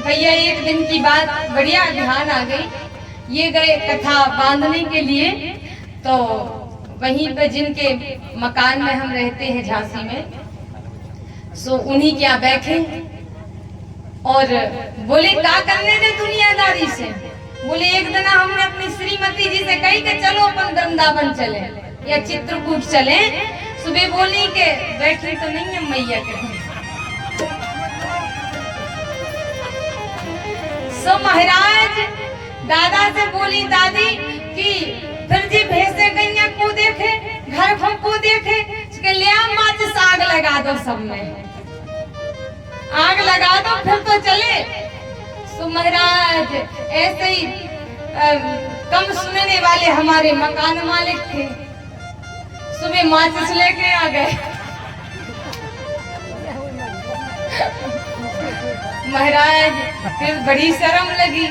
भैया एक दिन की बात बढ़िया ध्यान आ गई। ये गए कथा बांधने के लिए, तो वहीं पे जिनके मकान में हम रहते हैं झांसी में, सो उन्हीं क्या बैठे और बोले का करने दे दुनियादारी से। बोले एक दिन हमने अपनी श्रीमती जी से कही कि चलो अपन वृंदावन चले या चित्रकूट चले। सुबह बोली के बैठी तो नहीं है मैया के। सो महाराज दादा से बोली दादी कि फिर जी भैंसे गैया को देखे, घर भर को देखे, ले माचिस आग लगा दो, सब में आग लगा दो फिर तो चले। सो महाराज ऐसे ही कम सुनने वाले हमारे मकान मालिक थे, सुबह माचिस लेके आ गए। महाराज फिर बड़ी शर्म लगी।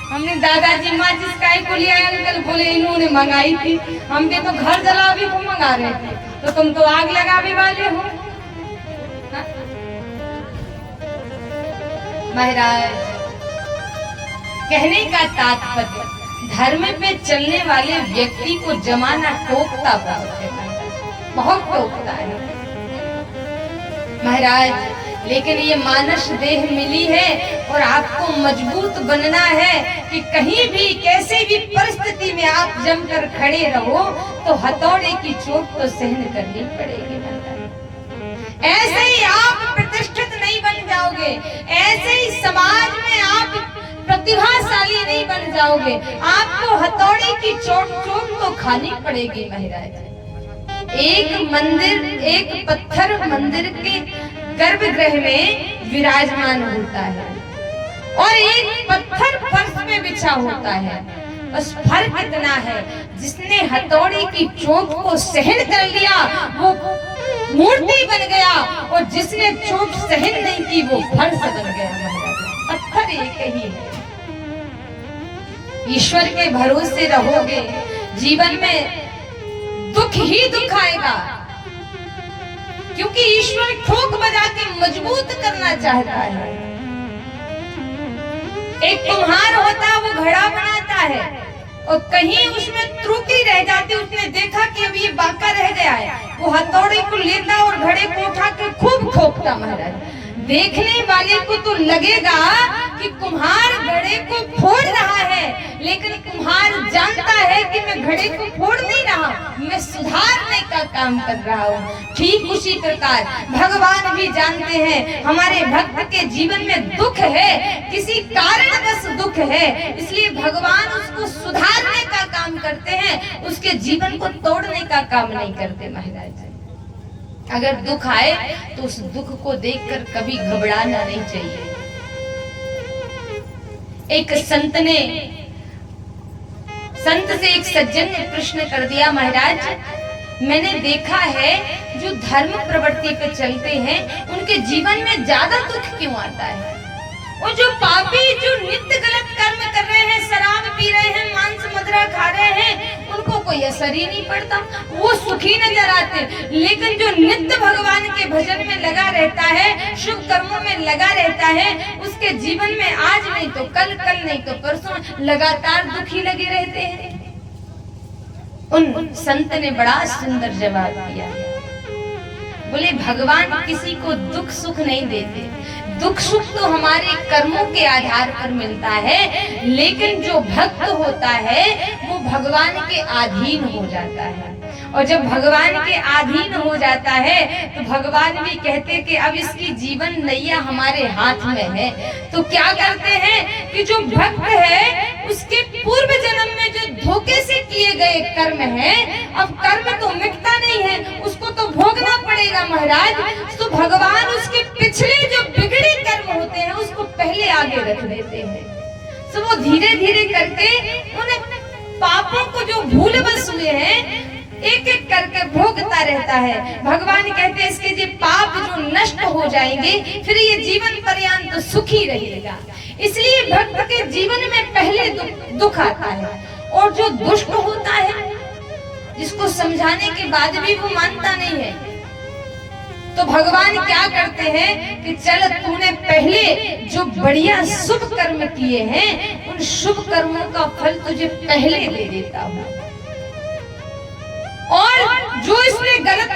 हमने दादाजी माचिस काय को लिया अंकल? बोले इन्होंने मंगाई थी, हम भी तो घर जलावे को मंगा रहे थे, तो तुम तो आग लगावे वाले हो। महाराज कहने का तात्पर्य, धर्म पे चलने वाले व्यक्ति को जमाना टोकता बहुत टोकता है महाराज। लेकिन ये मानस देह मिली है और आपको मजबूत बनना है कि कहीं भी कैसे भी परिस्थिति में आप जमकर खड़े रहो तो हथौड़े की चोट तो सहन करनी पड़ेगी। ऐसे ही आप प्रतिष्ठित नहीं बन जाओगे, ऐसे ही समाज में आप प्रतिभाशाली नहीं बन जाओगे, आपको हथौड़े की चोट तो खानी पड़ेगी महाराज। एक मंदिर, एक पत्थर मंदिर के गर्भगृह में विराजमान होता है और एक पत्थर फर्श में बिछा होता है। बस फर्क इतना है, जिसने हथौड़े की चोट को सहन कर लिया वो मूर्ति बन गया और जिसने चोट सहन नहीं की वो फर्श बन गया महाराज। पत्थर एक ही है। ईश्वर के भरोसे रहोगे, जीवन में दुख ही दुख आएगा, क्योंकि ईश्वर ठोक बजा के मजबूत करना चाहता है। एक कुम्हार होता है, वो घड़ा बनाता है और कहीं उसमें त्रुटि रह जाती, उसने देखा कि अब ये बाका रह गया है, वो हथौड़े को लेता और घड़े को उठा के खूब ठोकता महाराज। देखने वाले को तो लगेगा कि कुम्हार घड़े को फोड़ रहा है, लेकिन कुम्हार जानता है कि मैं घड़े को फोड़ नहीं रहा, मैं सुधारने का काम कर रहा हूँ। ठीक उसी प्रकार भगवान भी जानते हैं हमारे भक्त के जीवन में दुख है, किसी कारणवश दुख है, इसलिए भगवान उसको सुधारने का काम करते हैं, उसके जीवन को तोड़ने का काम नहीं करते महाराज। अगर दुख आए तो उस दुख को देखकर कभी घबराना नहीं चाहिए। एक संत से एक सज्जन ने प्रश्न कर दिया, महाराज मैंने देखा है जो धर्म प्रवृत्ति पे चलते हैं उनके जीवन में ज्यादा दुख क्यों आता है, और जो पापी जो नित्य गलत कर्म कर रहे हैं, शराब पी रहे हैं, मांस मदिरा खा रहे हैं, उनको कोई असर ही नहीं पड़ता, वो सुखी नजर आते। लेकिन जो नित्य भगवान के भजन में लगा रहता है, शुभ कर्मों में लगा रहता है, उसके जीवन में आज नहीं तो कल, कल नहीं तो परसों लगातार दुखी लगे रहते हैं। उन संत ने बड़ा सुंदर जवाब दिया, बोले भगवान किसी को दुख सुख नहीं देते, दुख सुख तो हमारे कर्मों के आधार पर मिलता है, लेकिन जो भक्त होता है वो भगवान के अधीन हो जाता है, और जब भगवान के अधीन हो जाता है तो भगवान भी कहते कि अब इसकी जीवन नैया हमारे हाथ में है। तो क्या करते हैं कि जो भक्त है उसके पूर्व जन्म में जो धोखे से किए गए कर्म है, अब कर्म तो मिटता नहीं है, उसको तो भोगना पड़ेगा महाराज। तो भगवान उसके पिछले जो बिगड़े कर्म होते हैं उसको पहले आगे रख देते हैं, तो वो धीरे धीरे करके उन पापों को जो भूल बस हुए हैं एक एक करके भोगता रहता है। भगवान कहते हैं इसके जो पाप जो नष्ट हो जाएंगे फिर ये जीवन पर्यंत तो सुखी रहेगा। इसलिए भक्त के जीवन में पहले दुख आता है, और जो दुष्ट होता है जिसको समझाने के बाद भी वो मानता नहीं है, तो भगवान क्या करते हैं कि चल तूने पहले जो बढ़िया शुभ कर्म किए हैं उन शुभ कर्मों का फल तुझे पहले दे देता हूँ, और जो इसने गलत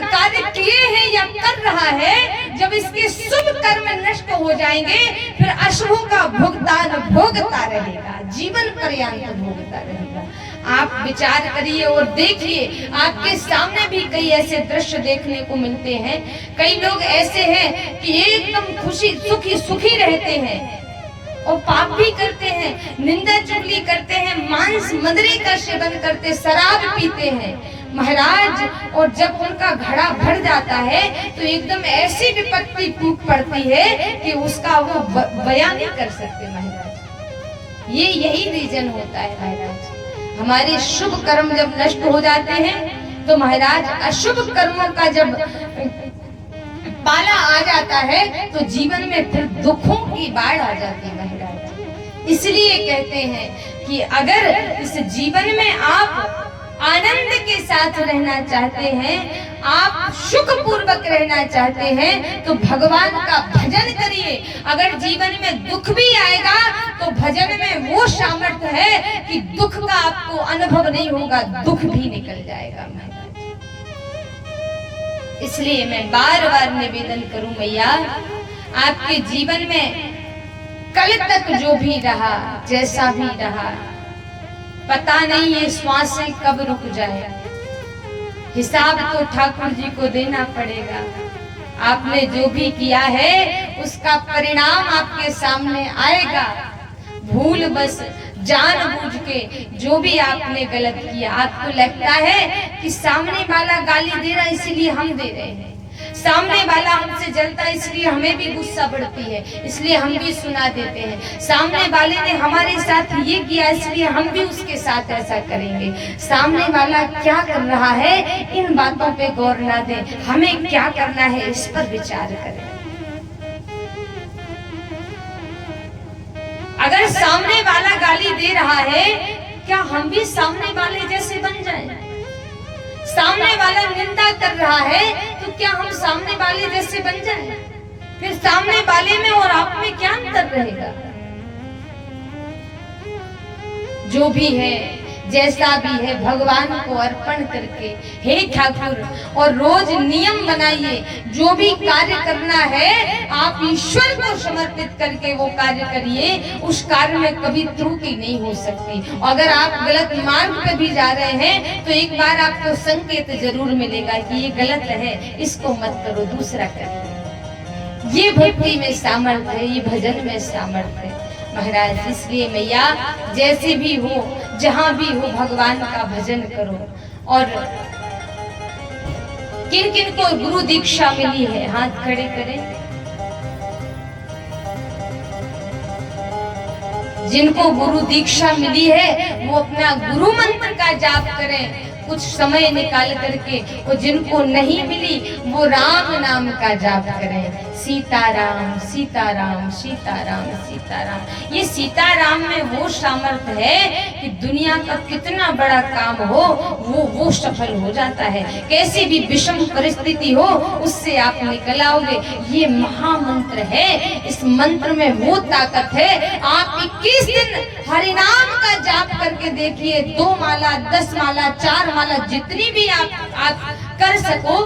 कार्य किए हैं या कर रहा है, जब इसके शुभ कर्म नष्ट हो जाएंगे फिर अशुभों का भुगतान भोगता रहेगा, जीवन पर्यंत भोगता रहेगा। आप विचार करिए और देखिए, आपके सामने भी कई ऐसे दृश्य देखने को मिलते हैं। कई लोग ऐसे हैं कि एकदम खुशी सुखी रहते हैं और पाप भी करते हैं, निंदा चुगली करते हैं, मांस मदिरा का सेवन करते, शराब पीते हैं महाराज। और जब उनका घड़ा भर जाता है तो एकदम ऐसी विपत्ति टूट पड़ती है कि उसका वो बयान नहीं कर सकते महाराज। यही रीजन होता है महाराज। हमारे शुभ कर्म जब नष्ट हो जाते हैं तो महाराज अशुभ कर्मों का जब पाला आ जाता है तो जीवन में फिर दुखों की बाढ़ आ जाती है महाराज। इसलिए कहते हैं कि अगर इस जीवन में आप आनंद के साथ रहना चाहते हैं, आप सुख पूर्वक रहना चाहते हैं तो भगवान का भजन करिए। अगर जीवन में दुख भी आएगा तो भजन में वो सामर्थ्य है कि दुख का आपको अनुभव नहीं होगा, दुख भी निकल जाएगा महाराज। इसलिए मैं बार बार निवेदन करूं मैया, आपके जीवन में कल तक जो भी रहा, जैसा भी रहा, पता नहीं ये श्वास कब रुक जाए, हिसाब तो ठाकुर जी को देना पड़ेगा। आपने जो भी किया है उसका परिणाम आपके सामने आएगा। भूल बस जानबूझ के जो भी आपने गलत किया, आपको लगता है कि सामने वाला गाली दे रहा इसलिए हम दे रहे हैं, सामने वाला हमसे जलता है इसलिए हमें भी गुस्सा बढ़ती है, इसलिए हम भी सुना देते हैं, सामने वाले ने हमारे साथ ये किया इसलिए हम भी उसके साथ ऐसा करेंगे। सामने वाला क्या कर रहा है इन बातों पे गौर ना दें, हमें क्या करना है इस पर विचार करें। अगर सामने वाला गाली दे रहा है, क्या हम भी सामने वाले जैसे बन जाएं? सामने वाला निंदा कर रहा है तो क्या हम सामने वाले जैसे बन जाएं? फिर सामने वाले में और आप में क्या अंतर रहेगा? जो भी है जैसा भी है भगवान को अर्पण करके हे ठाकुर, और रोज नियम बनाइए, जो भी कार्य करना है आप ईश्वर को समर्पित करके वो कार्य करिए, उस कार्य में कभी त्रुटि नहीं हो सकती। अगर आप गलत मार्ग पे भी जा रहे हैं तो एक बार आपको संकेत जरूर मिलेगा कि ये गलत है, इसको मत करो, दूसरा करो। ये भक्ति में सामर्थ्य है, ये भजन में सामर्थ्य है महाराज। इसलिए मैया जैसे भी हो, जहां भी हो, भगवान का भजन करो। और किन किन को गुरु दीक्षा मिली है हाथ खड़े करें। जिनको गुरु दीक्षा मिली है वो अपना गुरु मंत्र का जाप करें कुछ समय निकाल करके, और जिनको नहीं मिली वो राम नाम का जाप करें। सीताराम सीताराम सीताराम सीताराम। ये सीताराम में वो सामर्थ्य है कि दुनिया का कितना बड़ा काम हो वो सफल हो जाता है। कैसी भी विषम परिस्थिति हो उससे आप निकल आओगे। ये महामंत्र है, इस मंत्र में वो ताकत है। आप 21 दिन हरिनाम का जाप करके देखिए, 2 माला 10 माला 4 माला जितनी भी आप कर सको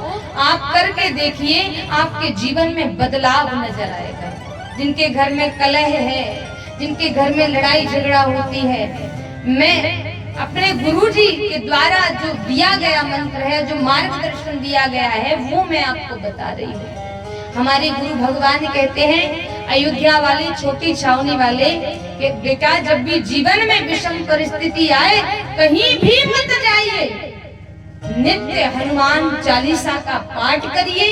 आप करके देखिए, आपके जीवन में बदलाव नजर आएगा। जिनके घर में कलह है, जिनके घर में लड़ाई झगड़ा होती है, मैं अपने गुरुजी के द्वारा जो दिया गया मंत्र है, जो मार्गदर्शन दिया गया है, वो मैं आपको बता रही हूँ। हमारे गुरु भगवान कहते हैं, अयोध्या वाले छोटी छावनी वाले, कि बेटा जब भी जीवन में विषम परिस्थिति आए कहीं भी मत जाइए, नित्य हनुमान चालीसा का पाठ करिए।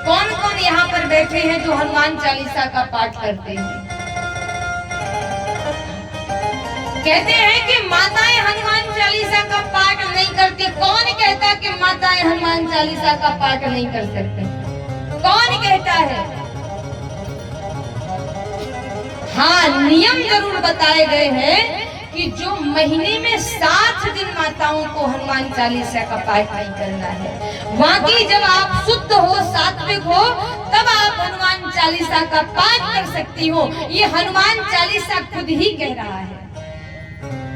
कौन कौन यहाँ पर बैठे हैं जो हनुमान चालीसा का पाठ करते हैं? कहते हैं कि माताएं हनुमान चालीसा का पाठ नहीं करती। कौन कहता कि माताएं हनुमान चालीसा का पाठ नहीं कर सकते? कौन कहता है? हाँ, नियम जरूर बताए गए हैं कि जो महीने में 7 दिन माताओं को हनुमान चालीसा का पाठ नहीं करना है, बाकी जब आप शुद्ध हो, सात्विक हो, तब आप हनुमान चालीसा का पाठ कर सकती हो। ये हनुमान चालीसा खुद ही कह रहा है।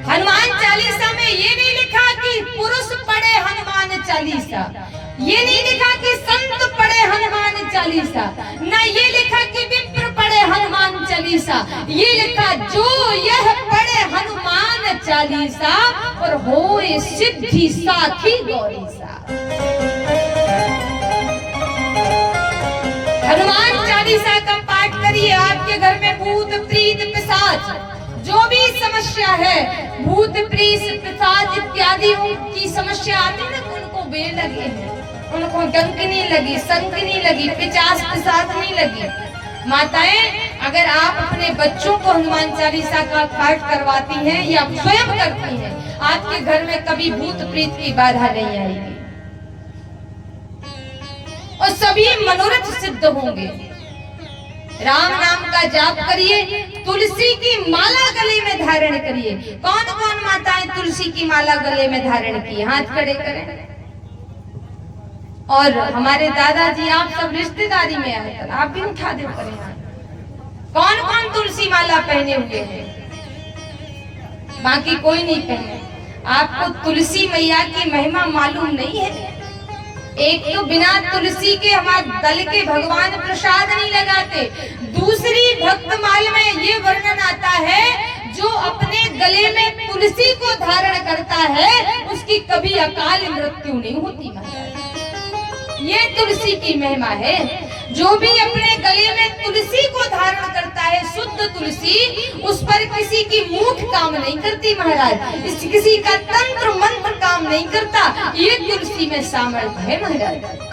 हनुमान चालीसा में ये नहीं लिखा कि पुरुष पढ़े हनुमान चालीसा, ये नहीं लिखा कि संत पढ़े हनुमान चालीसा, न ये लिखा कि विप्र पढ़े हनुमान चालीसा, ये लिखा जो यह पढ़े हनुमान चालीसा और होए सिद्धि साखी गौरीसा। हनुमान चालीसा का पाठ करिए। आपके घर में भूत प्रीत पिशाच जो भी समस्या है, भूत प्रीत पिशाच इत्यादि की समस्या आती है ना, उनको बे लगे हैं, उनको डंकनी लगी, संकनी लगी, पिचास पिशाच नहीं लगी। माताएं, अगर आप अपने बच्चों को हनुमान चालीसा का पाठ करवाती हैं या स्वयं करती हैं, आपके घर में कभी भूत प्रीत की बाधा नहीं आएगी और सभी मनोरथ सिद्ध होंगे। राम नाम का जाप करिए, तुलसी की माला गले में धारण करिए। कौन कौन माताएं तुलसी की माला गले में धारण की, हाथ खड़े करें। और हमारे दादाजी आप सब रिश्तेदारी में आए, आप भी उठा दे करें। कौन कौन तुलसी माला पहने हुए हैं, बाकी कोई नहीं पहने। आपको तुलसी मैया की महिमा मालूम नहीं है। एक तो बिना तुलसी के हमारे दल के भगवान प्रसाद नहीं लगाते। दूसरी भक्तमाल में ये वर्णन आता है, जो अपने गले में तुलसी को धारण करता है उसकी कभी अकाल मृत्यु नहीं होती महाराज। ये तुलसी की महिमा है। जो भी अपने गले में तुलसी को धारण करता है, शुद्ध तुलसी, उस पर किसी की मूठ काम नहीं करती महाराज, किसी का तंत्र मंत्र काम नहीं करता। ये तुलसी में सामर्थ्य है महाराज।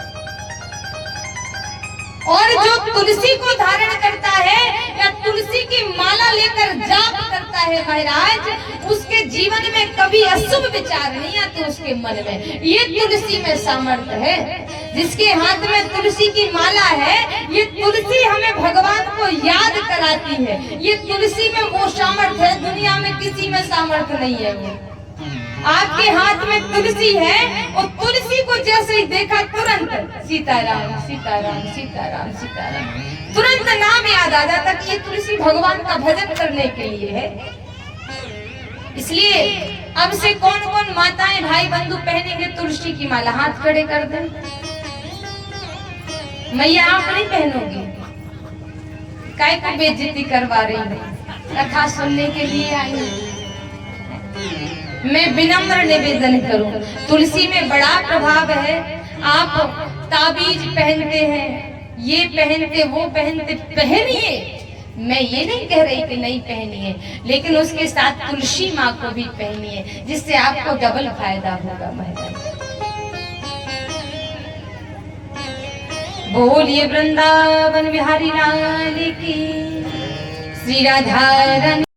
और जो तुलसी को धारण करता है या तुलसी की माला लेकर जाप करता है महाराज, उसके जीवन में कभी अशुभ विचार नहीं आते उसके मन में। ये तुलसी में सामर्थ्य है। जिसके हाथ में तुलसी की माला है, ये तुलसी हमें भगवान को याद कराती है। ये तुलसी में वो सामर्थ्य है, दुनिया में किसी में सामर्थ्य नहीं है। वो आपके हाथ में तुलसी है और तुलसी को जैसे ही देखा तुरंत सीताराम सीताराम सीताराम सीताराम, तुरंत नाम याद आ जाता कि ये तुलसी भगवान का भजन करने के लिए है। इसलिए अब से कौन कौन माताएं भाई बंधु पहनेंगे तुलसी की माला, हाथ खड़े कर दें। मैया आप नहीं पहनोगी, काय को बेइज्जती करवा रही है, कथा सुनने के लिए आई। मैं विनम्र निवेदन करूं, तुलसी में बड़ा प्रभाव है। आप ताबीज पहनते हैं, ये पहनते वो पहनते, पहनिए। मैं ये नहीं कह रही कि नहीं पहनिए, लेकिन उसके साथ तुलसी माँ को भी पहनिए, जिससे आपको डबल फायदा होगा महाराज। बोलिए वृंदावन बिहारी लाल की, श्री राधा रानी।